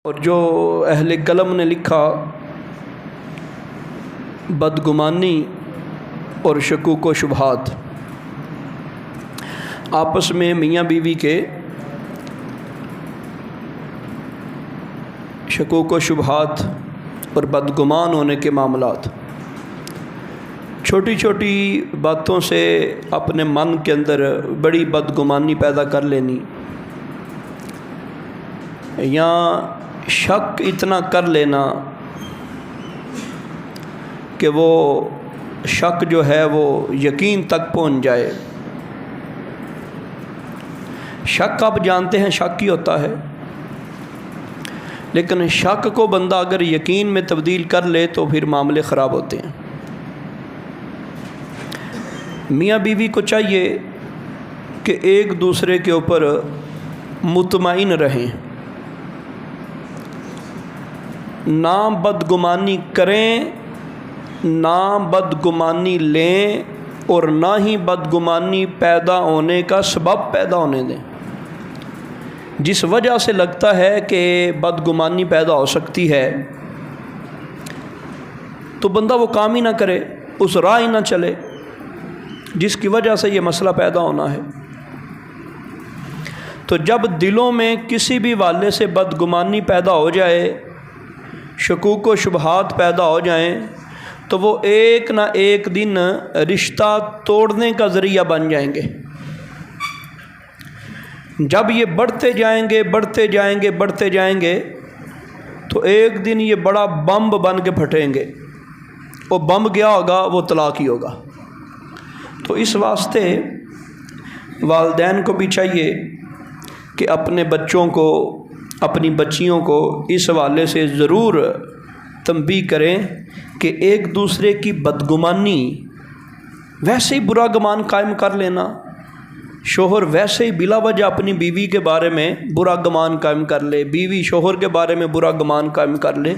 اور جو اہل قلم نے لکھا بدگمانی اور شکوک و شبہات، آپس میں میاں بیوی کے شکوک و شبہات اور بدگمان ہونے کے معاملات، چھوٹی چھوٹی باتوں سے اپنے من کے اندر بڑی بدگمانی پیدا کر لینی، یا شک اتنا کر لینا کہ وہ شک جو ہے وہ یقین تک پہنچ جائے۔ شک آپ جانتے ہیں شک ہی ہوتا ہے، لیکن شک کو بندہ اگر یقین میں تبدیل کر لے تو پھر معاملے خراب ہوتے ہیں۔ میاں بیوی کو چاہیے کہ ایک دوسرے کے اوپر مطمئن رہیں، نہ بدگمانی کریں، نہ بدگمانی لیں، اور نہ ہی بدگمانی پیدا ہونے کا سبب پیدا ہونے دیں۔ جس وجہ سے لگتا ہے کہ بدگمانی پیدا ہو سکتی ہے تو بندہ وہ کام ہی نہ کرے، اس راہ ہی نہ چلے جس کی وجہ سے یہ مسئلہ پیدا ہونا ہے۔ تو جب دلوں میں کسی بھی والے سے بدگمانی پیدا ہو جائے، شکوک و شبہات پیدا ہو جائیں، تو وہ ایک نہ ایک دن رشتہ توڑنے کا ذریعہ بن جائیں گے۔ جب یہ بڑھتے جائیں گے تو ایک دن یہ بڑا بم بن کے پھٹیں گے، وہ بم گیا ہوگا وہ طلاق ہی ہوگا۔ تو اس واسطے والدین کو بھی چاہیے کہ اپنے بچوں کو، اپنی بچیوں کو اس حوالے سے ضرور تنبیہ کریں کہ ایک دوسرے کی بدگمانی، ویسے ہی برا گمان قائم کر لینا، شوہر ویسے ہی بلا وجہ اپنی بیوی کے بارے میں برا گمان قائم کر لے، بیوی شوہر کے بارے میں برا گمان قائم کر لے،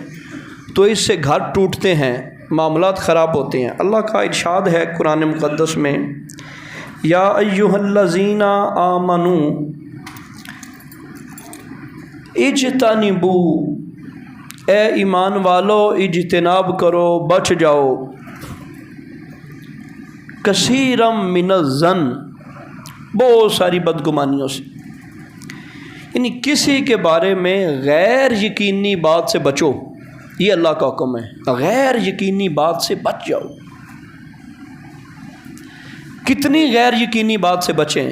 تو اس سے گھر ٹوٹتے ہیں، معاملات خراب ہوتے ہیں۔ اللہ کا ارشاد ہے قرآن مقدس میں، یا ایھا الذین آمنوا اجتنبوا، اے ایمان والو اجتناب کرو، بچ جاؤ، کثیرا من الظن، بہت ساری بدگمانیوں سے، یعنی کسی کے بارے میں غیر یقینی بات سے بچو، یہ اللہ کا حکم ہے، غیر یقینی بات سے بچ جاؤ۔ کتنی غیر یقینی بات سے بچیں؟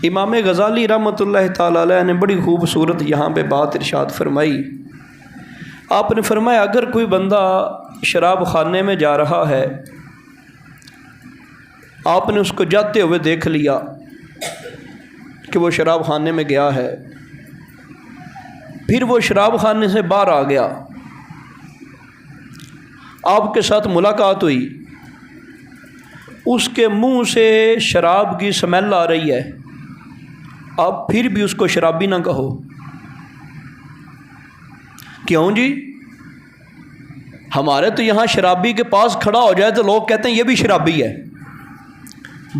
امام غزالی رحمۃ اللہ تعالی علیہ نے بڑی خوبصورت یہاں پہ بات ارشاد فرمائی۔ آپ نے فرمایا اگر کوئی بندہ شراب خانے میں جا رہا ہے، آپ نے اس کو جاتے ہوئے دیکھ لیا کہ وہ شراب خانے میں گیا ہے، پھر وہ شراب خانے سے باہر آ گیا، آپ کے ساتھ ملاقات ہوئی، اس کے منہ سے شراب کی سمیل آ رہی ہے، آپ پھر بھی اس کو شرابی نہ کہو۔ کیوں جی؟ ہمارے تو یہاں شرابی کے پاس کھڑا ہو جائے تو لوگ کہتے ہیں یہ بھی شرابی ہے،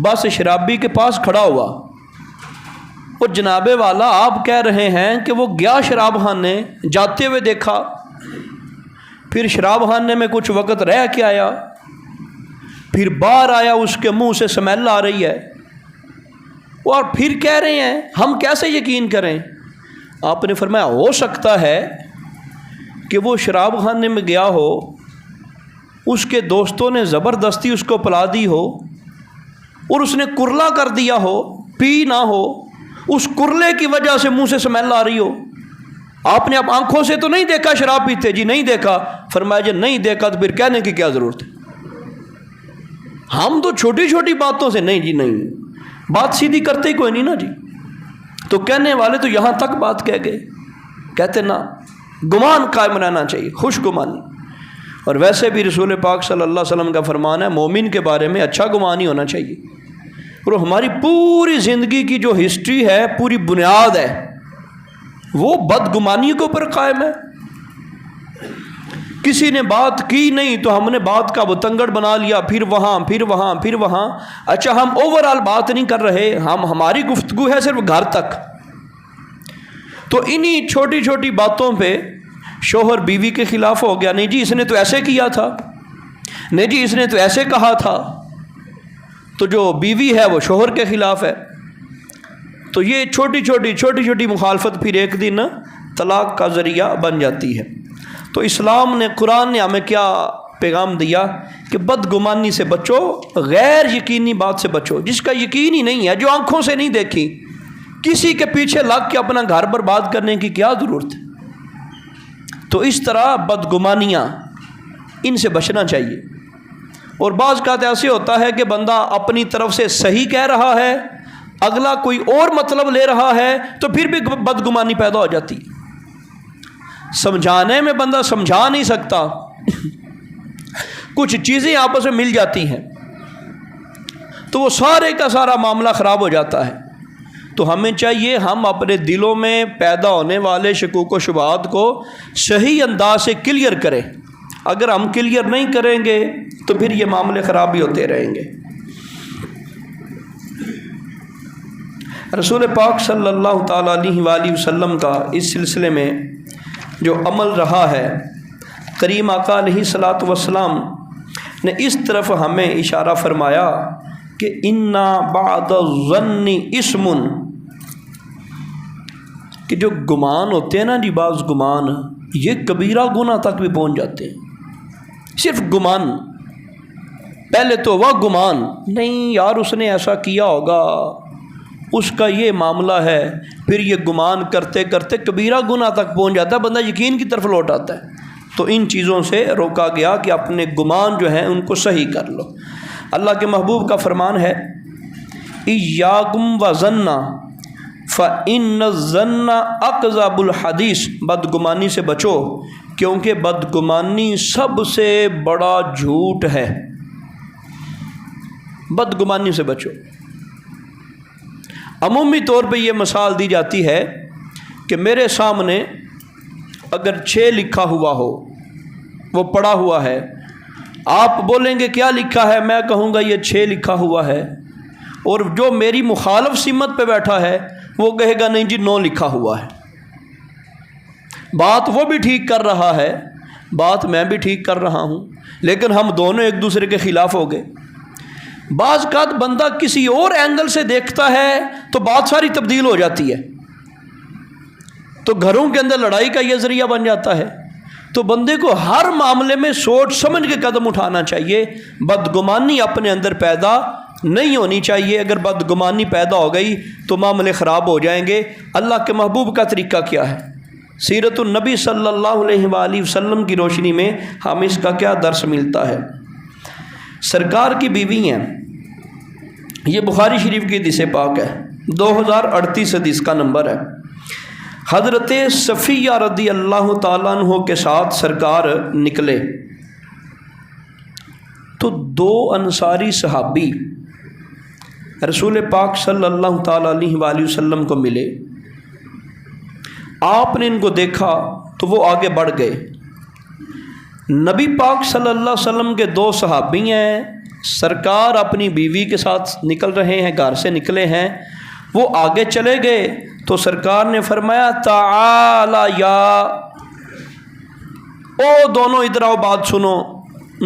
بس شرابی کے پاس کھڑا ہوا، اور جناب والا آپ کہہ رہے ہیں کہ وہ گیا شراب خانے، جاتے ہوئے دیکھا، پھر شراب خانے میں کچھ وقت رہ کے آیا، پھر باہر آیا، اس کے منہ سے سمیل آ رہی ہے، اور پھر کہہ رہے ہیں ہم کیسے یقین کریں؟ آپ نے فرمایا ہو سکتا ہے کہ وہ شراب خانے میں گیا ہو، اس کے دوستوں نے زبردستی اس کو پلا دی ہو، اور اس نے کرلا کر دیا ہو، پی نہ ہو، اس کرلے کی وجہ سے منہ سے سمیل آ رہی ہو۔ آپ نے اب آنکھوں سے تو نہیں دیکھا شراب پیتے؟ جی نہیں دیکھا۔ فرمایا جی نہیں دیکھا تو پھر کہنے کی کیا ضرورت ہے؟ ہم تو چھوٹی چھوٹی باتوں سے نہیں جی نہیں، بات سیدھی کرتے ہی کوئی نہیں نا جی، تو کہنے والے تو یہاں تک بات کہہ گئے، کہتے نا گمان قائم رہنا چاہیے، خوش گمانی۔ اور ویسے بھی رسول پاک صلی اللہ علیہ وسلم کا فرمان ہے مومن کے بارے میں اچھا گمان ہی ہونا چاہیے، اور ہماری پوری زندگی کی جو ہسٹری ہے، پوری بنیاد ہے، وہ بدگمانی کے اوپر قائم ہے۔ کسی نے بات کی نہیں تو ہم نے بات کا بتنگڑ بنا لیا، پھر وہاں۔ اچھا ہم اوور آل بات نہیں کر رہے، ہماری گفتگو ہے صرف گھر تک۔ تو انہی چھوٹی چھوٹی باتوں پہ شوہر بیوی کے خلاف ہو گیا، نہیں جی اس نے تو ایسے کیا تھا، نہیں جی اس نے تو ایسے کہا تھا، تو جو بیوی ہے وہ شوہر کے خلاف ہے. تو یہ چھوٹی چھوٹی مخالفت پھر ایک دن طلاق کا ذریعہ بن جاتی ہے. تو اسلام نے، قرآن نے ہمیں کیا پیغام دیا کہ بدگمانی سے بچو، غیر یقینی بات سے بچو، جس کا یقین ہی نہیں ہے، جو آنکھوں سے نہیں دیکھی. کسی کے پیچھے لگ کے اپنا گھر برباد کرنے کی کیا ضرورت ہے؟ تو اس طرح بدگمانیاں، ان سے بچنا چاہیے. اور بعض کا ایسے ہوتا ہے کہ بندہ اپنی طرف سے صحیح کہہ رہا ہے، اگلا کوئی اور مطلب لے رہا ہے، تو پھر بھی بدگمانی پیدا ہو جاتی. سمجھانے میں بندہ سمجھا نہیں سکتا، کچھ چیزیں آپس میں مل جاتی ہیں تو وہ سارے کا سارا معاملہ خراب ہو جاتا ہے. تو ہمیں چاہیے ہم اپنے دلوں میں پیدا ہونے والے شکوک و شبہات کو صحیح انداز سے کلیئر کریں. اگر ہم کلیئر نہیں کریں گے تو پھر یہ معاملے خراب ہی ہوتے رہیں گے. رسول پاک صلی اللہ تعالیٰ علیہ وآلہ وسلم کا اس سلسلے میں جو عمل رہا ہے، کریم آقا علیہ الصلاۃ والسلام نے اس طرف ہمیں اشارہ فرمایا کہ اِنَّا بَعْدَ الظَّنِّ اسم، کہ جو گمان ہوتے ہیں نا جی، بعض گمان یہ کبیرہ گناہ تک بھی پہنچ جاتے ہیں. صرف گمان، پہلے تو وہ گمان نہیں یار اس نے ایسا کیا ہوگا، اس کا یہ معاملہ ہے، پھر یہ گمان کرتے کرتے کبیرہ گناہ تک پہنچ جاتا ہے، بندہ یقین کی طرف لوٹ آتا ہے. تو ان چیزوں سے روکا گیا کہ اپنے گمان جو ہیں ان کو صحیح کر لو. اللہ کے محبوب کا فرمان ہے اِيَّاكُمْ وَظَنَّ فَإِنَّ الظَّنَّ أَكْذَبُ الْحَدِيث، بدگمانی سے بچو کیونکہ بدگمانی سب سے بڑا جھوٹ ہے. بدگمانی سے بچو. عمومی طور پہ یہ مثال دی جاتی ہے کہ میرے سامنے اگر 6 لکھا ہوا ہو، وہ پڑا ہوا ہے، آپ بولیں گے کیا لکھا ہے، میں کہوں گا یہ 6 لکھا ہوا ہے، اور جو میری مخالف سمت پہ بیٹھا ہے وہ کہے گا نہیں جی 9 لکھا ہوا ہے. بات وہ بھی ٹھیک کر رہا ہے، بات میں بھی ٹھیک کر رہا ہوں، لیکن ہم دونوں ایک دوسرے کے خلاف ہو گئے. بعض کا بندہ کسی اور اینگل سے دیکھتا ہے تو بات ساری تبدیل ہو جاتی ہے، تو گھروں کے اندر لڑائی کا یہ ذریعہ بن جاتا ہے. تو بندے کو ہر معاملے میں سوچ سمجھ کے قدم اٹھانا چاہیے. بدگمانی اپنے اندر پیدا نہیں ہونی چاہیے. اگر بدگمانی پیدا ہو گئی تو معاملے خراب ہو جائیں گے. اللہ کے محبوب کا طریقہ کیا ہے؟ سیرت النبی صلی اللہ علیہ وآلہ وسلم کی روشنی میں ہم اس کا کیا درس ملتا ہے؟ سرکار کی بیوی ہیں، یہ بخاری شریف کی حدیث پاک ہے، 2038 حدیث کا نمبر ہے. حضرت صفیہ رضی اللہ تعالیٰ عنہ کے ساتھ سرکار نکلے تو 2 انصاری صحابی رسول پاک صلی اللہ تعالیٰ علیہ وآلہ وسلم کو ملے. آپ نے ان کو دیکھا تو وہ آگے بڑھ گئے. نبی پاک صلی اللہ علیہ وسلم کے 2 صحابی ہیں، سرکار اپنی بیوی کے ساتھ نکل رہے ہیں، گھر سے نکلے ہیں، وہ آگے چلے گئے تو سرکار نے فرمایا تعالی یا، او دونوں ادھر آؤ بات سنو.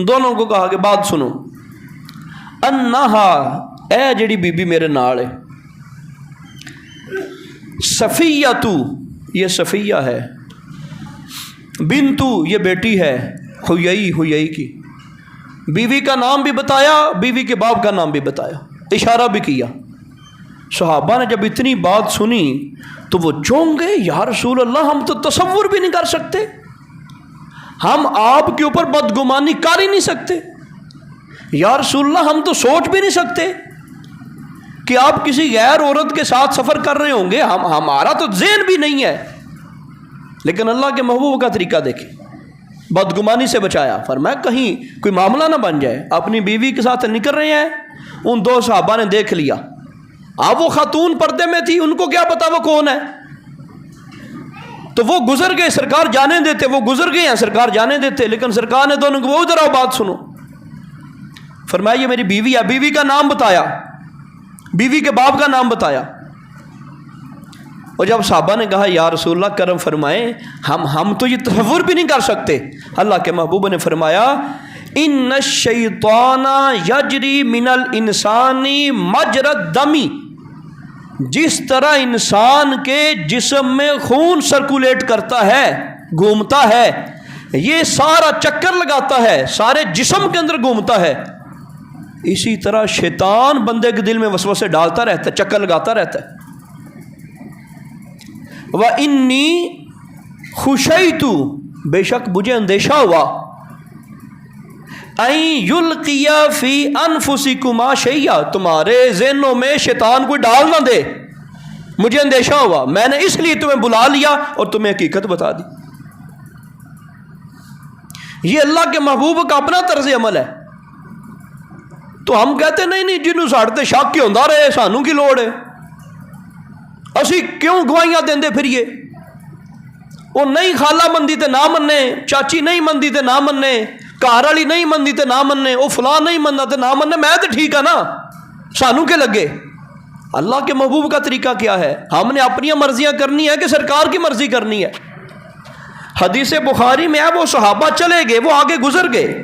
دونوں کو کہا کہ بات سنو. انہا، اے جڑی بی بی میرے نال ہے، صفیہ، یہ صفیہ ہے، بنتو، یہ بیٹی ہے ہوئی کی. بیوی کا نام بھی بتایا، بیوی کے باپ کا نام بھی بتایا، اشارہ بھی کیا. صحابہ نے جب اتنی بات سنی تو وہ چونک گئے، یا رسول اللہ ہم تو تصور بھی نہیں کر سکتے، ہم آپ کے اوپر بدگمانی کر ہی نہیں سکتے. یا رسول اللہ ہم تو سوچ بھی نہیں سکتے کہ آپ کسی غیر عورت کے ساتھ سفر کر رہے ہوں گے، ہمارا تو ذہن بھی نہیں ہے. لیکن اللہ کے محبوب کا طریقہ دیکھیں، بدگمانی سے بچایا. فرمایا کہیں کوئی معاملہ نہ بن جائے. اپنی بیوی کے ساتھ نکل رہے ہیں، ان 2 صحابہ نے دیکھ لیا. اب وہ خاتون پردے میں تھی، ان کو کیا پتا وہ کون ہے، تو وہ گزر گئے، سرکار جانے دیتے. وہ گزر گئے ہیں، سرکار جانے دیتے، لیکن سرکار نے دونوں کو وہ ادھر آؤ بات سنو. فرمایا یہ میری بیوی ہے. بیوی کا نام بتایا، بیوی کے باپ کا نام بتایا. اور جب صحابہ نے کہا یا رسول اللہ کرم فرمائیں، ہم تو یہ تصور بھی نہیں کر سکتے، اللہ کے محبوب نے فرمایا ان الشیطان یجری من الانسان مجری الدم، جس طرح انسان کے جسم میں خون سرکولیٹ کرتا ہے، گھومتا ہے، یہ سارا چکر لگاتا ہے، سارے جسم کے اندر گھومتا ہے، اسی طرح شیطان بندے کے دل میں وسوسے ڈالتا رہتا ہے، چکر لگاتا رہتا ہے۔ وَإِنِّي خُشِیْتُ، بے شک مجھے اندیشہ ہوا، أَن يُلْقِيَ فِي أَنفُسِكُمَا شَيْئًا، تمہارے ذہنوں میں شیطان کوئی ڈال نہ دے، مجھے اندیشہ ہوا، میں نے اس لیے تمہیں بلا لیا اور تمہیں حقیقت بتا دی۔ یہ اللہ کے محبوب کا اپنا طرز عمل ہے۔ تو ہم کہتے نہیں جنوں ساڑتے شک کے ہوندا رہے، سانوں کی لوڑ ہے، اسی کیوں گواہیاں دیندے پھریے؟ وہ نہیں خالہ مندی تے نہ مننے، چاچی نہیں مندی تے نہ مننے، گھر والی نہیں مندی تے نہ مننے، وہ فلاں نہیں مننا تے نہ مننے، میں تے ٹھیک ہے نا، سانوں کے لگے؟ اللہ کے محبوب کا طریقہ کیا ہے؟ ہم نے اپنی مرضیاں کرنی ہے کہ سرکار کی مرضی کرنی ہے؟ حدیث بخاری میں ہے وہ صحابہ چلے گئے، وہ آگے گزر گئے،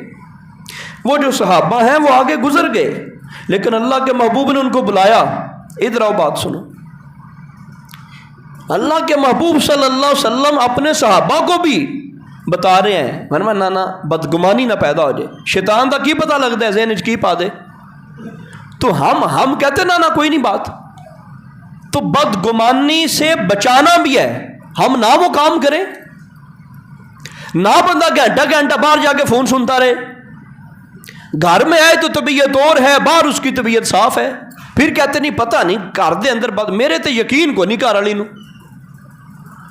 وہ جو صحابہ ہیں وہ آگے گزر گئے، لیکن اللہ کے محبوب نے ان کو بلایا، ادھر آؤ بات سنو۔ اللہ کے محبوب صلی اللہ علیہ وسلم اپنے صحابہ کو بھی بتا رہے ہیں، ورنہ نانا بدگمانی نہ پیدا ہو جائے، شیطان دا کی پتہ لگتا ہے ذہن وچ کی پا دے، تو ہم کہتے نانا کوئی نہیں بات، تو بدگمانی سے بچانا بھی ہے، ہم نہ وہ کام کریں، نہ بندہ گھنٹہ باہر جا کے فون سنتا رہے، گھر میں آئے تو طبیعت اور ہے، باہر اس کی طبیعت صاف ہے، پھر کہتے نہیں پتہ نہیں گھر دے اندر میرے تے یقین کو نہیں گھر والی نو،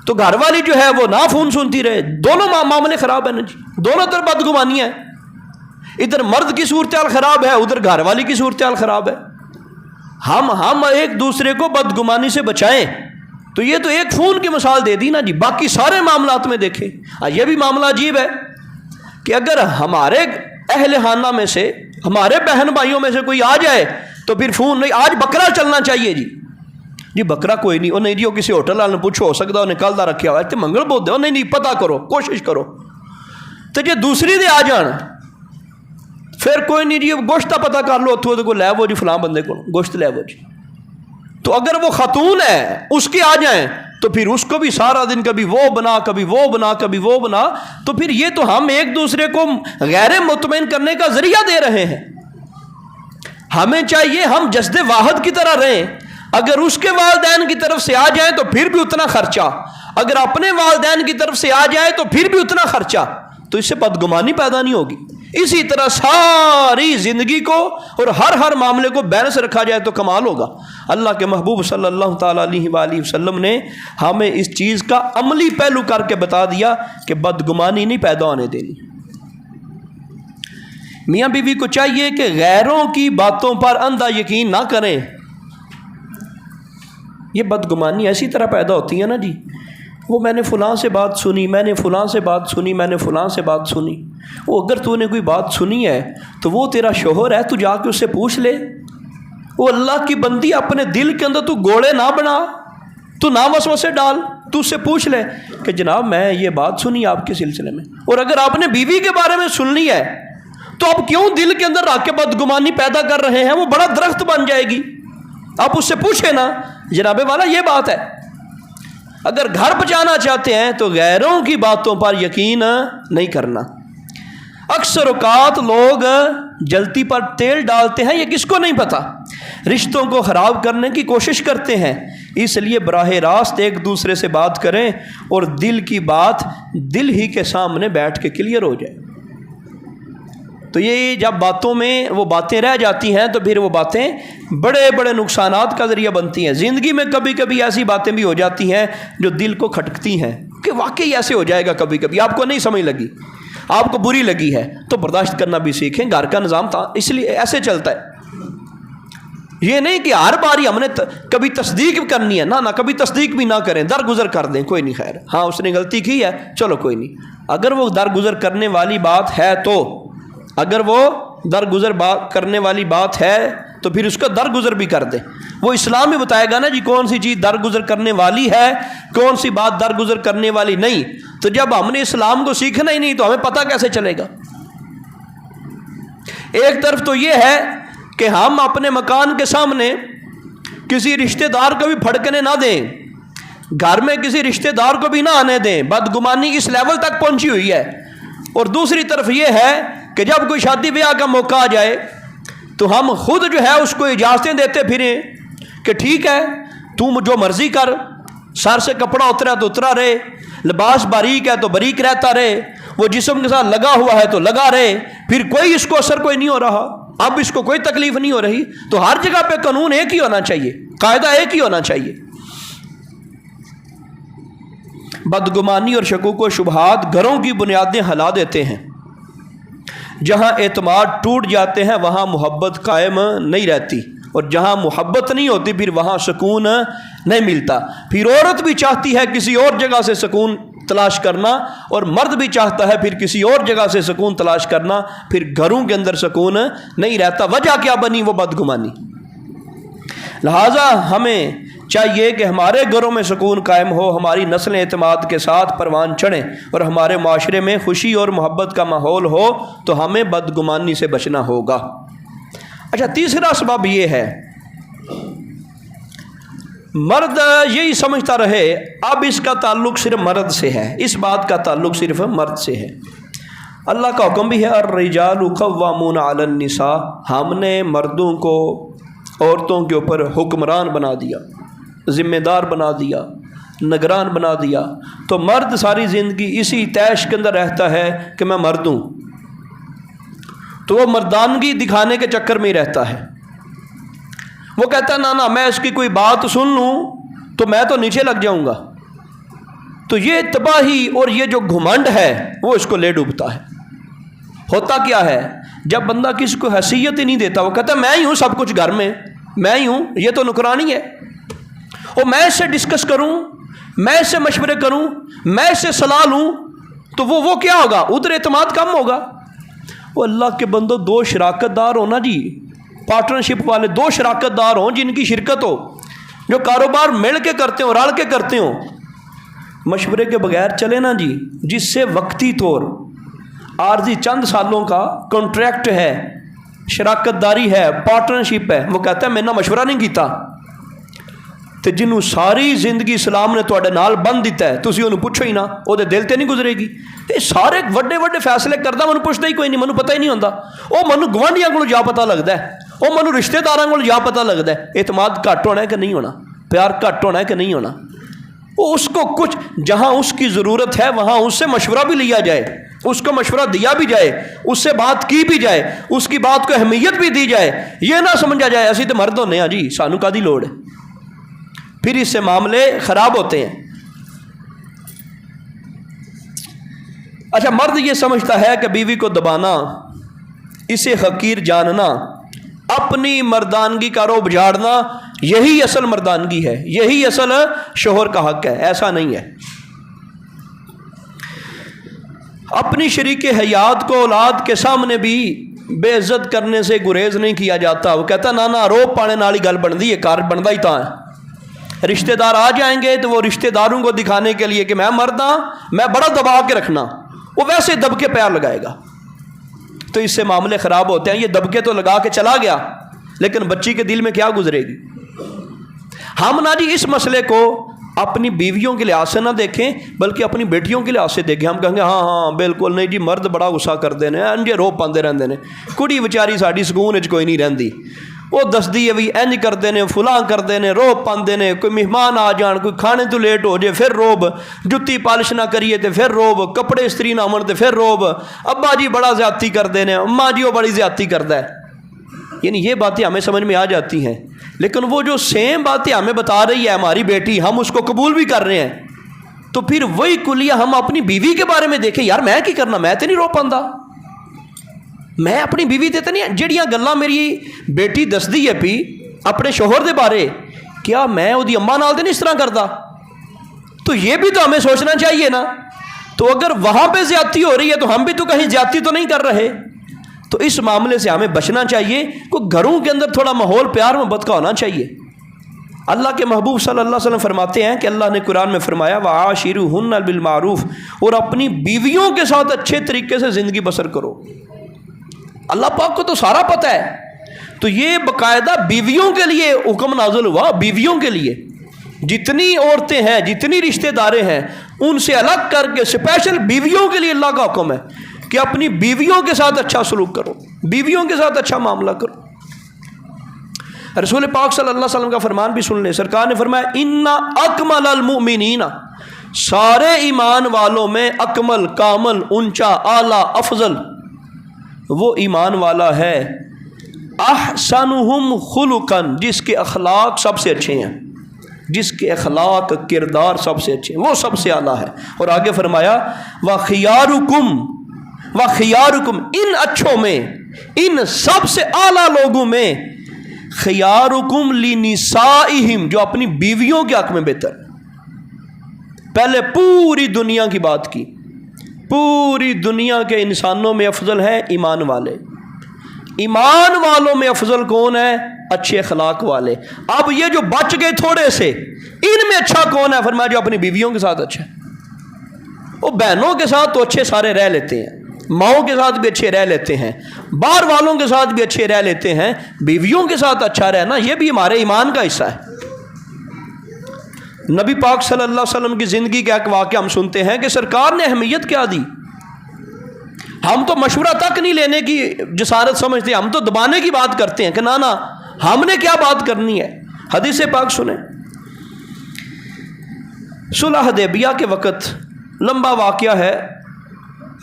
تو گھر والی جو ہے وہ نہ فون سنتی رہے، دونوں معاملے خراب ہیں نا جی، دونوں طرف بدگمانیاں ہیں، ادھر مرد کی صورتحال خراب ہے، ادھر گھر والی کی صورتحال خراب ہے۔ ہم ایک دوسرے کو بدگمانی سے بچائیں، تو یہ تو ایک فون کی مثال دے دی نا جی، باقی سارے معاملات میں دیکھیں۔ یہ بھی معاملہ عجیب ہے کہ اگر ہمارے اہل خانہ میں سے، ہمارے بہن بھائیوں میں سے کوئی آ جائے تو پھر فون نہیں، آج بکرا چلنا چاہیے جی بکرا کوئی نہیں، وہ نہیں جی وہ کسی ہوٹل والے نے پوچھو، ہو سکتا وہ نکل دا رکھا ہوا ہے، منگل بہت دے، نہیں پتہ کرو، کوشش کرو، تو جی دوسری دے آ جان پھر کوئی نہیں جی گوشت کا پتہ کر لو، اتوں کو لے وہ جی فلاں بندے کو گوشت لے وہ جی، تو اگر وہ خاتون ہے اس کے آ جائیں تو پھر اس کو بھی سارا دن کبھی وہ بنا کبھی وہ بنا کبھی وہ بنا، تو پھر یہ تو ہم ایک دوسرے کو غیر مطمئن کرنے کا ذریعہ دے رہے ہیں۔ ہمیں چاہیے ہم جسد واحد کی طرح رہیں، اگر اس کے والدین کی طرف سے آ جائیں تو پھر بھی اتنا خرچہ، اگر اپنے والدین کی طرف سے آ جائے تو پھر بھی اتنا خرچہ، تو اس سے بدگمانی پیدا نہیں ہوگی۔ اسی طرح ساری زندگی کو اور ہر معاملے کو بیلنس رکھا جائے تو کمال ہوگا۔ اللہ کے محبوب صلی اللہ تعالیٰ علیہ وآلہ وسلم نے ہمیں اس چیز کا عملی پہلو کر کے بتا دیا کہ بدگمانی نہیں پیدا ہونے دینی۔ میاں بیوی کو چاہیے کہ غیروں کی باتوں پر اندھا یقین نہ کریں، یہ بدگمانی ایسی طرح پیدا ہوتی ہے نا جی، وہ میں نے فلاں سے بات سنی، میں نے فلاں سے بات سنی، میں نے فلاں سے بات سنی، وہ اگر تو نے کوئی بات سنی ہے تو وہ تیرا شوہر ہے، تو جا کے اس سے پوچھ لے، وہ اللہ کی بندی، اپنے دل کے اندر تو گوڑے نہ بنا، تو نہ وسوسے ڈال، تو اس سے پوچھ لے کہ جناب میں یہ بات سنی آپ کے سلسلے میں، اور اگر آپ نے بیوی کے بارے میں سن لی ہے تو آپ کیوں دل کے اندر رکھ کے بدگمانی پیدا کر رہے ہیں؟ وہ بڑا درخت بن جائے گی، آپ اس سے پوچھیں نا جناب والا یہ بات ہے۔ اگر گھر بچانا چاہتے ہیں تو غیروں کی باتوں پر یقین نہیں کرنا۔ اکثر اوقات لوگ جلتی پر تیل ڈالتے ہیں، یہ کس کو نہیں پتا، رشتوں کو خراب کرنے کی کوشش کرتے ہیں، اس لیے براہ راست ایک دوسرے سے بات کریں اور دل کی بات دل ہی کے سامنے بیٹھ کے کلیئر ہو جائے۔ تو یہ جب باتوں میں وہ باتیں رہ جاتی ہیں تو پھر وہ باتیں بڑے بڑے نقصانات کا ذریعہ بنتی ہیں۔ زندگی میں کبھی کبھی ایسی باتیں بھی ہو جاتی ہیں جو دل کو کھٹکتی ہیں کہ واقعی ایسے ہو جائے گا، کبھی کبھی آپ کو نہیں سمجھ لگی، آپ کو بری لگی ہے تو برداشت کرنا بھی سیکھیں۔ گھر کا نظام تھا اس لیے ایسے چلتا ہے، یہ نہیں کہ ہر باری ہم نے کبھی تصدیق کرنی ہے، نہ کبھی تصدیق بھی نہ کریں، درگزر کر دیں، کوئی نہیں، خیر ہاں اس نے غلطی کی ہے چلو کوئی نہیں۔ اگر وہ درگزر کرنے والی بات ہے تو، اگر وہ درگزر کرنے والی بات ہے تو پھر اس کا درگزر بھی کر دیں، وہ اسلام ہی بتائے گا نا جی کون سی چیز درگزر کرنے والی ہے، کون سی بات درگزر کرنے والی نہیں۔ تو جب ہم نے اسلام کو سیکھنا ہی نہیں تو ہمیں پتہ کیسے چلے گا؟ ایک طرف تو یہ ہے کہ ہم اپنے مکان کے سامنے کسی رشتہ دار کو بھی پھڑکنے نہ دیں، گھر میں کسی رشتہ دار کو بھی نہ آنے دیں، بدگمانی اس لیول تک پہنچی ہوئی ہے۔ اور دوسری طرف یہ ہے کہ جب کوئی شادی بیاہ کا موقع آ جائے تو ہم خود جو ہے اس کو اجازتیں دیتے پھریں کہ ٹھیک ہے تو جو مرضی کر، سر سے کپڑا اترا تو اترا رہے، لباس باریک ہے تو باریک رہتا رہے، وہ جسم کے ساتھ لگا ہوا ہے تو لگا رہے، پھر کوئی اس کو اثر کوئی نہیں ہو رہا، اب اس کو کوئی تکلیف نہیں ہو رہی۔ تو ہر جگہ پہ قانون ایک ہی ہونا چاہیے، قاعدہ ایک ہی ہونا چاہیے۔ بدگمانی اور شکوک و شبہات گھروں کی بنیادیں ہلا دیتے ہیں۔ جہاں اعتماد ٹوٹ جاتے ہیں وہاں محبت قائم نہیں رہتی، اور جہاں محبت نہیں ہوتی پھر وہاں سکون نہیں ملتا۔ پھر عورت بھی چاہتی ہے کسی اور جگہ سے سکون تلاش کرنا، اور مرد بھی چاہتا ہے پھر کسی اور جگہ سے سکون تلاش کرنا، پھر گھروں کے اندر سکون نہیں رہتا۔ وجہ کیا بنی؟ وہ بدگمانی۔ لہٰذا ہمیں چاہیے کہ ہمارے گھروں میں سکون قائم ہو، ہماری نسلیں اعتماد کے ساتھ پروان چڑھیں، اور ہمارے معاشرے میں خوشی اور محبت کا ماحول ہو، تو ہمیں بدگمانی سے بچنا ہوگا۔ اچھا، تیسرا سبب یہ ہے، مرد یہی سمجھتا رہے اب اس کا تعلق صرف مرد سے ہے، اس بات کا تعلق صرف مرد سے ہے۔ اللہ کا حکم بھی ہے الرجال قوامون علی النساء، ہم نے مردوں کو عورتوں کے اوپر حکمران بنا دیا، ذمہ دار بنا دیا، نگران بنا دیا۔ تو مرد ساری زندگی اسی تیش کے اندر رہتا ہے کہ میں مرد ہوں، تو وہ مردانگی دکھانے کے چکر میں ہی رہتا ہے۔ وہ کہتا ہے نا میں اس کی کوئی بات سن لوں تو میں تو نیچے لگ جاؤں گا۔ تو یہ تباہی اور یہ جو گھمنڈ ہے وہ اس کو لے ڈوبتا ہے۔ ہوتا کیا ہے، جب بندہ کسی کو حیثیت ہی نہیں دیتا، وہ کہتا ہے میں ہی ہوں سب کچھ گھر میں، میں ہی ہوں، یہ تو نکرانی ہے، اور میں اس سے ڈسکس کروں، میں اس سے مشورے کروں، میں اس سے صلاح لوں، تو وہ کیا ہوگا؟ ادھر اعتماد کم ہوگا۔ وہ اللہ کے بندو، دو شراکت دار ہونا جی، پارٹنرشپ والے دو شراکت دار ہوں جن کی شرکت ہو، جو کاروبار مل کے کرتے ہوں، رل کے کرتے ہوں، مشورے کے بغیر چلے نا جی، جس سے وقتی طور عارضی چند سالوں کا کنٹریکٹ ہے، شراکت داری ہے، پارٹنرشپ ہے، وہ کہتا ہے میں نے مشورہ نہیں کیتا، تو جنہوں ساری زندگی اسلام نے تواڈے نال بند دیتا ہے تسی انہوں پوچھو ہی نہ، وہ دل تے نہیں گزرے گی۔ یہ سارے وڈے وڈے فیصلے کردا منوں پوچھدا ہی کوئی نہیں، منوں پتہ ہی نہیں ہوندا، وہ منوں گوانڈیاں کولوں جا پتہ لگدا ہے، وہ منوں رشتہ داراں کولوں جا پتہ لگدا ہے اعتماد گھٹ ہونا ہے کہ نہیں ہونا، پیار گھٹ ہونا ہے کہ نہیں ہونا۔ وہ اس کو کچھ جہاں اس کی ضرورت ہے وہاں اس سے مشورہ بھی لیا جائے، اس کو مشورہ دیا بھی جائے، اس سے بات کی بھی جائے، اس کی بات کو اہمیت بھی دی جائے، یہ نہ سمجھا جائے اسی تو مرد ہونے ہیں جی، سانوں کادی لوڑ ہے، پھر اس سے معاملے خراب ہوتے ہیں۔ اچھا، مرد یہ سمجھتا ہے کہ بیوی کو دبانا، اسے حقیر جاننا، اپنی مردانگی کا روب جھاڑنا، یہی اصل مردانگی ہے، یہی اصل شوہر کا حق ہے۔ ایسا نہیں ہے۔ اپنی شریک حیات کو اولاد کے سامنے بھی بے عزت کرنے سے گریز نہیں کیا جاتا۔ وہ کہتا نا روب پانے والی گل بنتی ہے، کار بنتا ہی تا ہے۔ رشتہ دار آ جائیں گے تو وہ رشتہ داروں کو دکھانے کے لیے کہ میں مرد ہاں، میں بڑا دبا کے رکھنا، وہ ویسے دب کے پیار لگائے گا، تو اس سے معاملے خراب ہوتے ہیں۔ یہ دبکے تو لگا کے چلا گیا، لیکن بچی کے دل میں کیا گزرے گی؟ ہم نا جی اس مسئلے کو اپنی بیویوں کے لحاظ سے نہ دیکھیں بلکہ اپنی بیٹیوں کے لحاظ سے دیکھیں۔ ہم کہیں گے ہاں بالکل نہیں جی، مرد بڑا غصہ کرتے ہیں، انجے روپ پاندے رہندے نے، کڑی بیچاری ساڈی سکون وچ کوئی نہیں رہندی، وہ دسدی ہے بھی انج کرتے ہیں، فلاں کرتے ہیں، روب پاندے نے، کوئی مہمان آ جان، کوئی کھانے تو لیٹ ہو جائے پھر روب، جتی پالش نہ کریے تو پھر روب، کپڑے استری نہ ہون تو پھر روب، ابا جی بڑا زیادتی کرتے ہیں، اماں جی وہ بڑی زیادتی کرتا ہے۔ یعنی یہ باتیں ہمیں سمجھ میں آ جاتی ہیں، لیکن وہ جو سیم باتیں ہمیں بتا رہی ہے ہماری بیٹی، ہم اس کو قبول بھی کر رہے ہیں، تو پھر وہی کلیہ ہم اپنی بیوی کے بارے میں دیکھیں، یار میں کی کرنا، میں تو نہیں رو پاندا، میں اپنی بیوی تے نہیں، جڑیاں گلاں میری بیٹی دسدی ہے پی اپنے شوہر دے بارے، کیا میں وہ اماں نال تے نہیں اس طرح کردا؟ تو یہ بھی تو ہمیں سوچنا چاہیے نا۔ تو اگر وہاں پہ زیادتی ہو رہی ہے تو ہم بھی تو کہیں زیادتی تو نہیں کر رہے، تو اس معاملے سے ہمیں بچنا چاہیے۔ کوئی گھروں کے اندر تھوڑا ماحول پیار محبت کا ہونا چاہیے۔ اللہ کے محبوب صلی اللہ علیہ وسلم فرماتے ہیں کہ اللہ نے قرآن میں فرمایا وَعَاشِرُهُنَّ بِالْمَعْرُوفِ، اور اپنی بیویوں کے ساتھ اچھے طریقے سے زندگی بسر کرو۔ اللہ پاک کو تو سارا پتہ ہے، تو یہ باقاعدہ بیویوں کے لیے حکم نازل ہوا، بیویوں کے لیے۔ جتنی عورتیں ہیں، جتنی رشتہ داریں ہیں، ان سے الگ کر کے اسپیشل بیویوں کے لیے اللہ کا حکم ہے کہ اپنی بیویوں کے ساتھ اچھا سلوک کرو، بیویوں کے ساتھ اچھا معاملہ کرو۔ رسول پاک صلی اللہ علیہ وسلم کا فرمان بھی سن لیں، سرکار نے فرمایا اِنَّ أَكْمَلَ الْمُؤْمِنِينَ، سارے ایمان والوں میں اکمل، کامل، اونچا، اعلیٰ، افضل وہ ایمان والا ہے احسنہم خلقاً، جس کے اخلاق سب سے اچھے ہیں، جس کے اخلاق کردار سب سے اچھے ہیں، وہ سب سے اعلیٰ ہے۔ اور آگے فرمایا وَخِيَارُكُمْ، ان اچھوں میں، ان سب سے اعلیٰ لوگوں میں، خیارکم لنسائہم، جو اپنی بیویوں کے حق میں بہتر۔ پہلے پوری دنیا کی بات کی، پوری دنیا کے انسانوں میں افضل ہے ایمان والے، ایمان والوں میں افضل کون ہے؟ اچھے اخلاق والے۔ اب یہ جو بچ گئے تھوڑے سے، ان میں اچھا کون ہے؟ فرمایا جو اپنی بیویوں کے ساتھ اچھا ہے۔ وہ بہنوں کے ساتھ تو اچھے سارے رہ لیتے ہیں، ماؤں کے ساتھ بھی اچھے رہ لیتے ہیں، باہر والوں کے ساتھ بھی اچھے رہ لیتے ہیں، بیویوں کے ساتھ اچھا رہنا یہ بھی ہمارے ایمان کا حصہ ہے۔ نبی پاک صلی اللہ علیہ وسلم کی زندگی کا ایک واقعہ ہم سنتے ہیں کہ سرکار نے اہمیت کیا دی۔ ہم تو مشورہ تک نہیں لینے کی جسارت سمجھتے، ہم تو دبانے کی بات کرتے ہیں کہ نا ہم نے کیا بات کرنی ہے۔ حدیث پاک سنیں، صلح حدیبیہ کے وقت لمبا واقعہ ہے،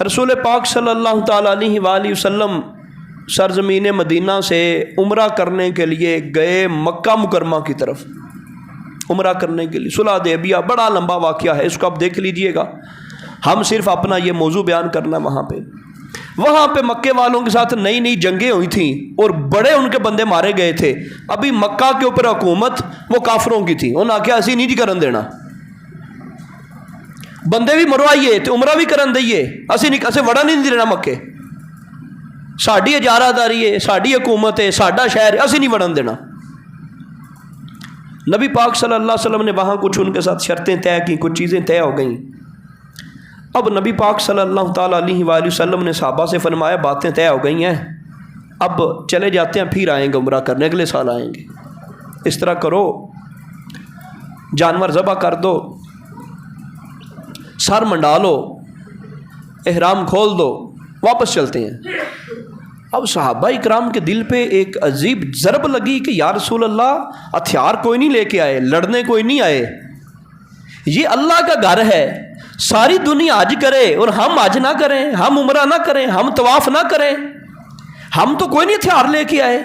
رسول پاک صلی اللہ تعالیٰ علیہ وآلہ وسلم سرزمین مدینہ سے عمرہ کرنے کے لیے گئے مکہ مکرمہ کی طرف، عمرہ کرنے کے لیے۔ صلح حدیبیہ بڑا لمبا واقعہ ہے، اس کو آپ دیکھ لیجئے گا، ہم صرف اپنا یہ موضوع بیان کرنا۔ وہاں پہ مکے والوں کے ساتھ نئی نئی جنگیں ہوئی تھیں اور بڑے ان کے بندے مارے گئے تھے۔ ابھی مکہ کے اوپر حکومت وہ کافروں کی تھی، انہوں نے کہا ایسی نہیں جی کرن دینا، بندے بھی مروائیے تے عمرہ بھی کرن دئیے، اسے وڑا نہیں دینا مکے، ساڑی اجارہ داری ہے، ساڑی حکومت ہے، ساڑا شہر ہے، اسی نہیں وڑن دینا۔ نبی پاک صلی اللہ علیہ وسلم نے وہاں کچھ ان کے ساتھ شرطیں طے کی، کچھ چیزیں طے ہو گئیں۔ اب نبی پاک صلی اللہ تعالیٰ علیہ وآلہ وسلم نے صحابہ سے فرمایا باتیں طے ہو گئی ہیں، اب چلے جاتے ہیں، پھر آئیں گے عمرہ کرنے، اگلے سال آئیں گے۔ اس طرح کرو، جانور ذبح کر دو، سر منڈا لو، احرام کھول دو، واپس چلتے ہیں۔ اب صحابہ اکرام کے دل پہ ایک عجیب ضرب لگی کہ یا رسول اللہ، ہتھیار کوئی نہیں لے کے آئے، لڑنے کوئی نہیں آئے، یہ اللہ کا گھر ہے، ساری دنیا حج کرے اور ہم حج نہ کریں، ہم عمرہ نہ کریں، ہم طواف نہ کریں، ہم تو کوئی نہیں ہتھیار لے کے آئے،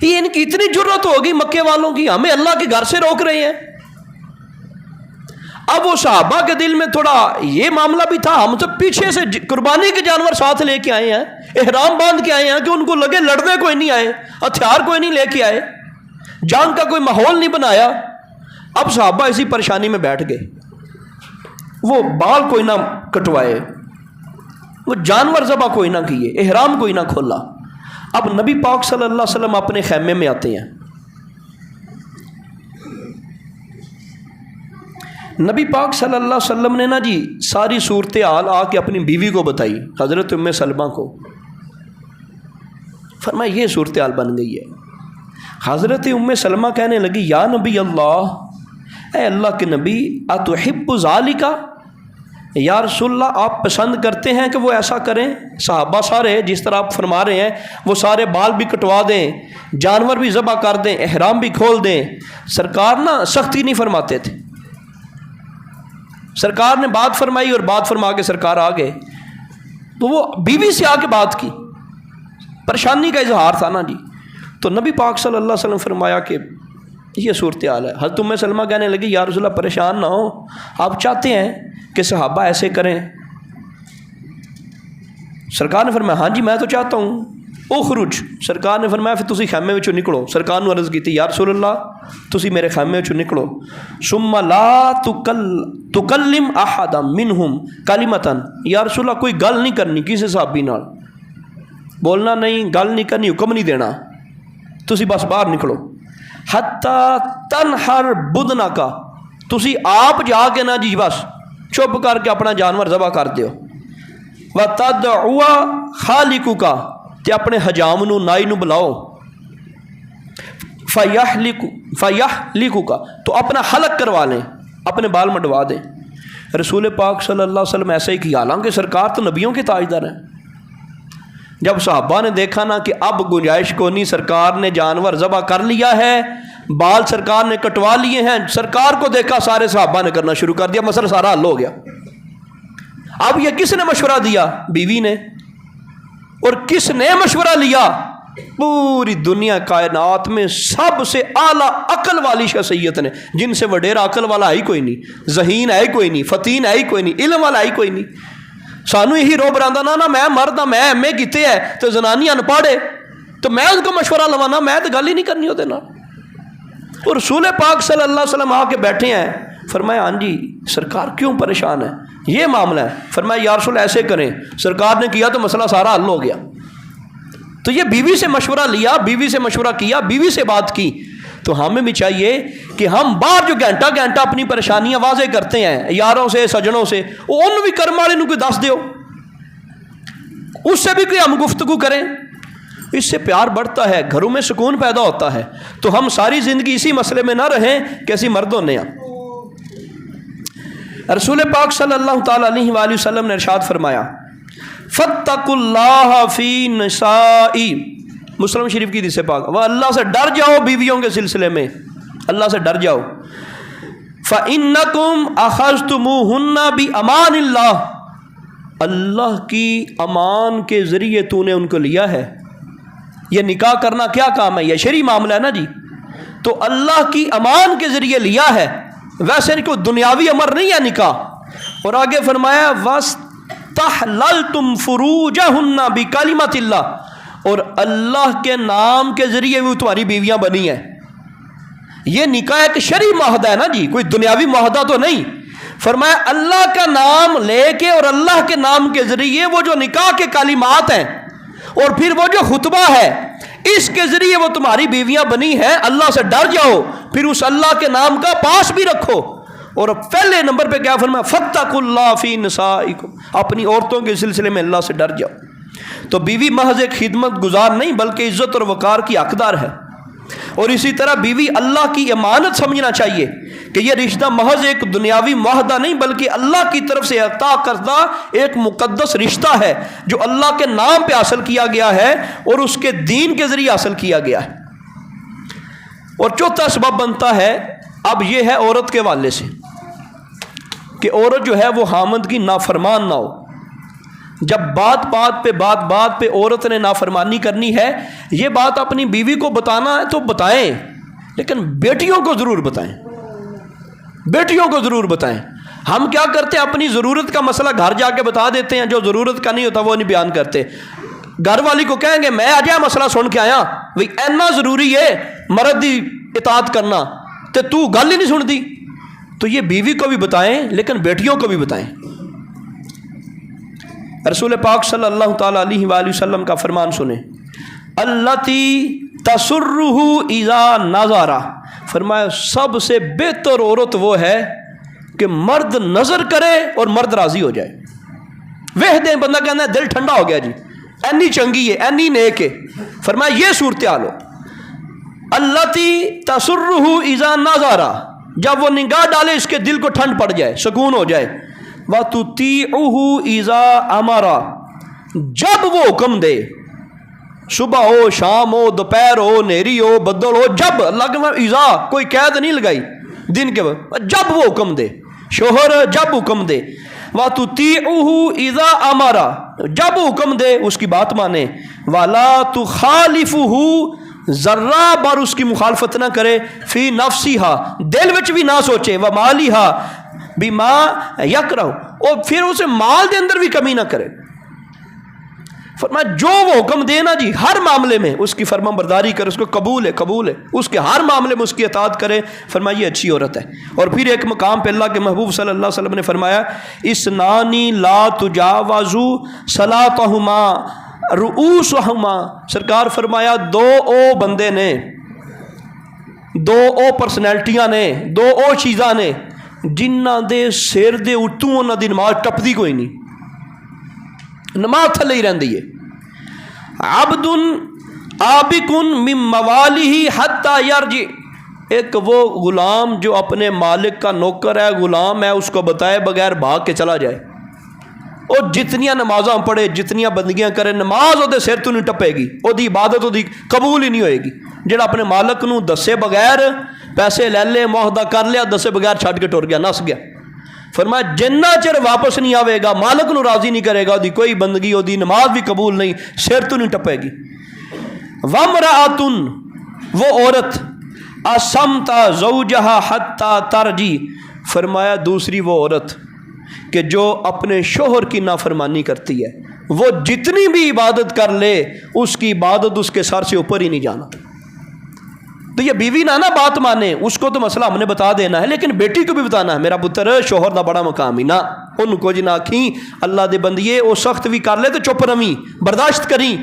یہ ان کی اتنی جرت ہوگی مکے والوں کی، ہمیں اللہ کے گھر سے روک رہے ہیں۔ اب وہ صحابہ کے دل میں تھوڑا یہ معاملہ بھی تھا، ہم تو پیچھے سے قربانی کے جانور ساتھ لے کے آئے ہیں، احرام باندھ کے آئے ہیں، کہ ان کو لگے لڑنے کوئی نہیں آئے، ہتھیار کوئی نہیں لے کے آئے، جنگ کا کوئی ماحول نہیں بنایا۔ اب صحابہ اسی پریشانی میں بیٹھ گئے، وہ بال کوئی نہ کٹوائے، وہ جانور ذبح کوئی نہ کیے، احرام کوئی نہ کھولا۔ اب نبی پاک صلی اللہ علیہ وسلم اپنے خیمے میں آتے ہیں، نبی پاک صلی اللہ علیہ وسلم نے جی ساری صورتحال آ کے اپنی بیوی کو بتائی، حضرت ام سلمہ کو، فرمایا یہ صورتحال بن گئی ہے۔ حضرت ام سلمہ کہنے لگی یا نبی اللہ، اے اللہ کے نبی، اتحب ذالک، یا رسول اللہ آپ پسند کرتے ہیں کہ وہ ایسا کریں؟ صحابہ سارے جس طرح آپ فرما رہے ہیں وہ سارے بال بھی کٹوا دیں، جانور بھی ذبح کر دیں، احرام بھی کھول دیں۔ سرکار نا سختی نہیں فرماتے تھے، سرکار نے بات فرمائی اور بات فرما کے سرکار آ گئے، تو وہ بیوی سے آ کے بات کی، پریشانی کا اظہار تھا نا جی۔ تو نبی پاک صلی اللہ علیہ وسلم فرمایا کہ یہ صورتحال ہے۔ حضرت ام سلمہ کہنے لگی یا رسول اللہ پریشان نہ ہو، آپ چاہتے ہیں کہ صحابہ ایسے کریں؟ سرکار نے فرمایا ہاں جی میں تو چاہتا ہوں۔ اخرج، سرکار نے فرمایا پھر تسی خیمے وچوں نکلو۔ سرکار نے عرض کی تھی یا رسول اللہ تسی میرے خیمے وچوں نکلو، ثم لا تکلم احدا منہم کلمۃ، یا رسول اللہ کوئی گل نہیں کرنی کسی صحابی نال، بولنا نہیں، گل نہیں کرنی، حکم نہیں دینا، تسی بس باہر نکلو۔ حتیٰ تنحر بدنا کا، تسی آپ جا کے نا جی بس چپ کر کے اپنا جانور ذبح کر دیو، وتدعو خالقک، تے اپنے حجام نو نائی نو بلاؤ، فیحلقک، تو اپنا حلق کروا لیں، اپنے بال مڈوا دیں۔ رسول پاک صلی اللہ علیہ وسلم ایسے ہی کیا، حالانکہ سرکار تو نبیوں کے تاجدار ہیں۔ جب صحابہ نے دیکھا نا کہ اب گنجائش کو نہیں، سرکار نے جانور ذبح کر لیا ہے، بال سرکار نے کٹوا لیے ہیں، سرکار کو دیکھا سارے صحابہ نے کرنا شروع کر دیا، مسئلہ سارا حل ہو گیا۔ اب یہ کس نے مشورہ دیا؟ بیوی نے۔ اور کس نے مشورہ لیا؟ پوری دنیا کائنات میں سب سے اعلیٰ عقل والی شخصیت نے، جن سے وڈیرا عقل والا ہے ہی کوئی نہیں، ذہین ہے ہی کوئی نہیں، فتین ہے ہی کوئی نہیں، علم والا ہے ہی کوئی نہیں۔ سانو یہی رو براندہ نا میں مرد ہاں، میں ایم اے کیتے ہے تو زنانی ان پڑھے تو میں اس کو مشورہ لوانا، میں تو گل ہی نہیں کرنی ہوتے نا۔ اور رسول پاک صلی اللہ علیہ وسلم آ کے بیٹھے ہیں، فرمایا ہاں جی سرکار کیوں پریشان ہے، یہ معاملہ ہے۔ فرمایا یا رسول ایسے کریں، سرکار نے کیا تو مسئلہ سارا حل ہو گیا۔ تو یہ بیوی سے مشورہ لیا، بیوی سے مشورہ کیا، بیوی سے بات کی۔ تو ہمیں بھی چاہیے کہ ہم باہر جو گھنٹہ گھنٹہ اپنی پریشانیاں واضح کرتے ہیں یاروں سے سجنوں سے، وہ ان بھی کرم والے نو کوئی دس دیو، اس سے بھی کوئی ہم گفتگو کریں، اس سے پیار بڑھتا ہے، گھروں میں سکون پیدا ہوتا ہے۔ تو ہم ساری زندگی اسی مسئلے میں نہ رہیں کہ اسی مرد ہونے ہیں۔ رسول پاک صلی اللہ تعالی علیہ وآلہ وسلم نے ارشاد فرمایا فاتقوا اللہ فی نسائی، مسلم شریف کی حدیث پاک، وہ اللہ سے ڈر جاؤ بیویوں کے سلسلے میں، اللہ سے ڈر جاؤ۔ فَإِنَّكُمْ أَخَذْتُمُوهُنَّ بِأَمَانِ اللَّهِ، اللہ کی امان کے ذریعے تو نے ان کو لیا ہے۔ یہ نکاح کرنا کیا کام ہے؟ یہ شرعی معاملہ ہے نا جی، تو اللہ کی امان کے ذریعے لیا ہے، ویسے کوئی دنیاوی امر نہیں ہے نکاح۔ اور آگے فرمایا وَاسْتَحْلَلْتُمْ فُرُوجَهُنَّ بِكَلِمَةِ اللَّهِ، اور اللہ کے نام کے ذریعے بھی تمہاری بیویاں بنی ہیں۔ یہ نکاح ایک شرعی معاہدہ ہے نا جی، کوئی دنیاوی معاہدہ تو نہیں۔ فرمایا اللہ کا نام لے کے اور اللہ کے نام کے ذریعے وہ جو نکاح کے کلمات ہیں اور پھر وہ جو خطبہ ہے، اس کے ذریعے وہ تمہاری بیویاں بنی ہیں۔ اللہ سے ڈر جاؤ، پھر اس اللہ کے نام کا پاس بھی رکھو۔ اور پہلے نمبر پہ کیا فرمایا؟ فاتقوا اللہ فی نسائکم، اپنی عورتوں کے سلسلے میں اللہ سے ڈر جاؤ۔ تو بیوی محض ایک خدمت گزار نہیں بلکہ عزت اور وقار کی حقدار ہے۔ اور اسی طرح بیوی اللہ کی امانت سمجھنا چاہیے کہ یہ رشتہ محض ایک دنیاوی معاہدہ نہیں بلکہ اللہ کی طرف سے عطا کردہ ایک مقدس رشتہ ہے جو اللہ کے نام پہ حاصل کیا گیا ہے اور اس کے دین کے ذریعے حاصل کیا گیا ہے۔ اور چوتھا سبب بنتا ہے اب یہ ہے عورت کے حوالے سے کہ عورت جو ہے وہ خامند کی نافرمان نہ ہو۔ جب بات بات پہ عورت نے نافرمانی کرنی ہے، یہ بات اپنی بیوی کو بتانا ہے تو بتائیں، لیکن بیٹیوں کو ضرور بتائیں، بیٹیوں کو ضرور بتائیں۔ ہم کیا کرتے ہیں؟ اپنی ضرورت کا مسئلہ گھر جا کے بتا دیتے ہیں، جو ضرورت کا نہیں ہوتا وہ نہیں بیان کرتے۔ گھر والی کو کہیں گے میں آج یہ مسئلہ سن کے آیا، بھئی اینا ضروری ہے مرد دی اطاعت کرنا تے تو گل ہی نہیں سن دی۔ تو یہ بیوی کو بھی بتائیں لیکن بیٹیوں کو بھی بتائیں۔ رسول پاک صلی اللہ تعالی علیہ وآلہ وسلم کا فرمان سنیں، التی تسرہ اذا نظر، فرمایا سب سے بہتر عورت وہ ہے کہ مرد نظر کرے اور مرد راضی ہو جائے۔ وہ دیں بندہ کہنا ہے دل ٹھنڈا ہو گیا جی، اینی چنگی ہے، اینی نیک ہے۔ فرمایا یہ صورتحال ہو، التی تسرہ اذا نظر، جب وہ نگاہ ڈالے اس کے دل کو ٹھنڈ پڑ جائے، سکون ہو جائے۔ وَتُطِيعُهُ إِذَا أَمَرَ، جب وہ حکم دے، صبح ہو، شام ہو، دوپہر ہو، نیری ہو، بدل ہو، جب اللہ اذا کوئی قید نہیں لگائی دن کے وقت، جب وہ حکم دے، شوہر جب حکم دے، وَتُطِيعُهُ إِذَا أَمَرَ، جب حکم دے اس کی بات مانے، وَلَا تُخَالِفُهُ، ذرہ بار اس کی مخالفت نہ کرے، فی نفسها، دل وچ بھی نہ سوچے، وَمَالِهَا، بما یکرہ، اور پھر اسے مال دے اندر بھی کمی نہ کرے۔ فرمایا جو وہ حکم دے نا جی ہر معاملے میں اس کی فرما برداری کرے، اس کو قبول ہے، اس کے ہر معاملے میں اس کی اطاعت کرے۔ فرمایا یہ اچھی عورت ہے۔ اور پھر ایک مقام پہ اللہ کے محبوب صلی اللہ علیہ وسلم نے فرمایا اسنانی لا تجاوزوا صلاتہما رؤوسہما، سرکار فرمایا دو او بندے نے دو او پرسنالٹیاں نے، دو او چیزاں نے جنہاں دے سر دے اتوں انہاں دی نماز ٹپدی کوئی نہیں، نماز تھلے ہی رہندی ہے۔ عبد عابق من موالیہ حتی یرجع، ایک وہ غلام جو اپنے مالک کا نوکر ہے، غلام ہے، اس کو بتائے بغیر بھاگ کے چلا جائے، اور جتنیاں نمازاں پڑھے، جتنیاں بندگیاں کرے، نماز وہ سر تو نہیں ٹپے گی، وہ عبادت وہ قبول ہی نہیں ہوئے گی۔ جڑا اپنے مالک نو دسے بغیر پیسے لے لے، معاہدہ کر لیا، دسے بغیر چھڈ کے ٹر گیا، نس گیا، فرمایا جنہ چر واپس نہیں آئے گا، مالک نو راضی نہیں کرے گا، وہ کوئی بندگی، وہ نماز بھی قبول نہیں، سر تو نہیں ٹپے گی۔ وامرأۃ، وہ عورت، اصمت زوجہا حتی ترجی، فرمایا دوسری وہ عورت کہ جو اپنے شوہر کی نافرمانی کرتی ہے، وہ جتنی بھی عبادت کر لے اس کی عبادت اس کے سر سے اوپر ہی نہیں جانا۔ تو یہ بیوی نہ بات مانے، اس کو تو مسئلہ ہم نے بتا دینا ہے، لیکن بیٹی کو بھی بتانا ہے میرا پتر شوہر دا بڑا مقام ہی نہ، ان کو جی نہ کھیں اللہ دے بندیے، وہ سخت بھی کر لے تو چپ رویں، برداشت کریں۔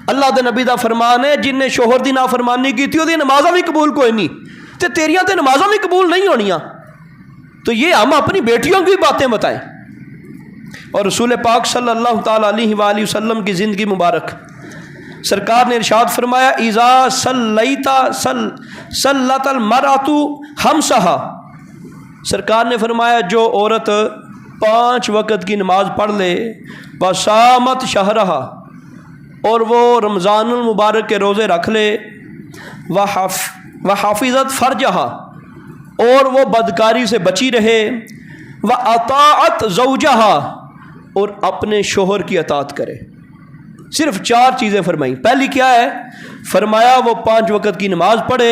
اللہ دے نبی دا فرمان ہے جن نے شوہر دی نافرمانی کی تھی وہ نمازاں بھی قبول کوئی نہیں، تے تیریاں تے نمازاں بھی قبول نہیں ہونیاں۔ تو یہ ہم اپنی بیٹیوں کی باتیں بتائیں۔ اور رسول پاک صلی اللہ تعالی علیہ وآلہ وسلم کی زندگی مبارک، سرکار نے ارشاد فرمایا اذا صلت المرأۃ خمسہا، سرکار نے فرمایا جو عورت 5 وقت کی نماز پڑھ لے، وصامت شہرہا، اور وہ رمضان المبارک کے روزے رکھ لے، وحافظت فرجہا، اور وہ بدکاری سے بچی رہے، وَأَطَاعَتْ زَوْجَهَا، اور اپنے شوہر کی اطاعت کرے۔ صرف 4 چیزیں فرمائیں۔ پہلی کیا ہے؟ فرمایا وہ 5 وقت کی نماز پڑھے،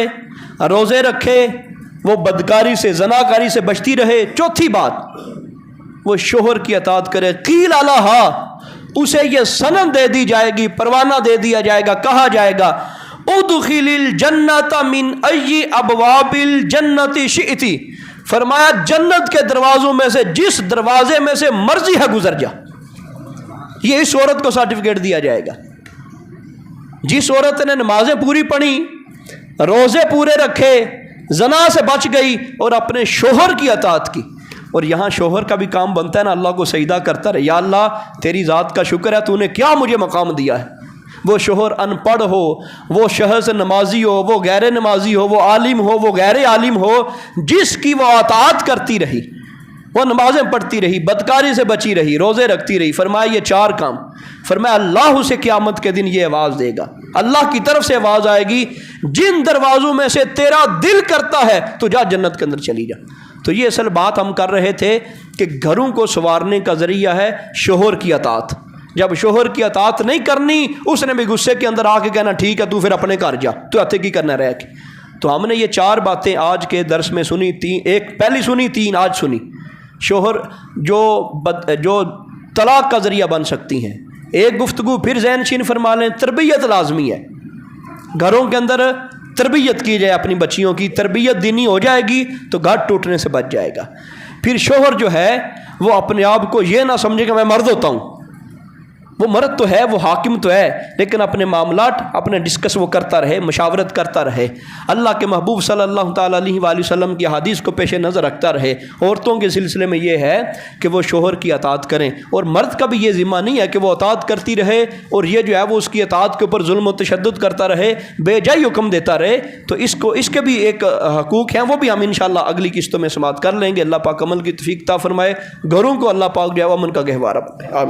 روزے رکھے، وہ بدکاری سے، زناکاری سے بچتی رہے۔ چوتھی بات، وہ شوہر کی اطاعت کرے۔ قیل لہا، اسے یہ سند دے دی جائے گی، پروانہ دے دیا جائے گا، کہا جائے گا ادخل الجنت من ای ابواب الجنت شئتی، فرمایا جنت کے دروازوں میں سے جس دروازے میں سے مرضی ہے گزر جا۔ یہ اس عورت کو سرٹیفکیٹ دیا جائے گا جس عورت نے نمازیں پوری پڑھی، روزے پورے رکھے، زنا سے بچ گئی اور اپنے شوہر کی اطاعت کی۔ اور یہاں شوہر کا بھی کام بنتا ہے نا، اللہ کو سجدہ کرتا رہے، یا اللہ تیری ذات کا شکر ہے تو نے کیا مجھے مقام دیا ہے۔ وہ شوہر ان پڑھ ہو، وہ شہر سے نمازی ہو، وہ غیر نمازی ہو، وہ عالم ہو، وہ غیر عالم ہو، جس کی وہ اطاعت کرتی رہی، وہ نمازیں پڑھتی رہی، بدکاری سے بچی رہی، روزے رکھتی رہی، فرمایا یہ 4 کام، فرمایا اللہ اسے قیامت کے دن یہ آواز دے گا، اللہ کی طرف سے آواز آئے گی جن دروازوں میں سے تیرا دل کرتا ہے تو جا جنت کے اندر چلی جا۔ تو یہ اصل بات ہم کر رہے تھے کہ گھروں کو سنوارنے کا ذریعہ ہے شوہر کی اطاعت۔ جب شوہر کی اطاعت نہیں کرنی، اس نے بھی غصے کے اندر آ کے کہنا ٹھیک ہے تو پھر اپنے گھر جا، تو ہتھے کی کرنا رہ کے۔ تو ہم نے یہ 4 باتیں آج کے درس میں سنی، 1 پہلی سنی، 3 آج سنی۔ شوہر جو طلاق کا ذریعہ بن سکتی ہیں۔ ایک گفتگو پھر ذہن نشین فرما لیں، تربیت لازمی ہے، گھروں کے اندر تربیت کی جائے، اپنی بچیوں کی تربیت دینی ہو جائے گی تو گھر ٹوٹنے سے بچ جائے گا۔ پھر شوہر جو ہے وہ اپنے آپ کو یہ نہ سمجھے کہ میں مرد ہوتا ہوں، وہ مرد تو ہے، وہ حاکم تو ہے، لیکن اپنے معاملات اپنے ڈسکس وہ کرتا رہے، مشاورت کرتا رہے، اللہ کے محبوب صلی اللہ تعالیٰ علیہ وآلہ وسلم کی حدیث کو پیش نظر رکھتا رہے۔ عورتوں کے سلسلے میں یہ ہے کہ وہ شوہر کی اطاعت کریں، اور مرد کا بھی یہ ذمہ نہیں ہے کہ وہ اطاعت کرتی رہے اور یہ جو ہے وہ اس کی اطاعت کے اوپر ظلم و تشدد کرتا رہے، بے جائی حکم دیتا رہے۔ تو اس کے بھی ایک حقوق ہیں، وہ بھی ہم انشاءاللہ اگلی قسطوں میں سماعت کر لیں گے۔ اللہ پاک عمل کی توفیق عطا فرمائے، گھروں کو اللہ پاک جو ہے وہ امن کا گہوارہ بنائے، آمین۔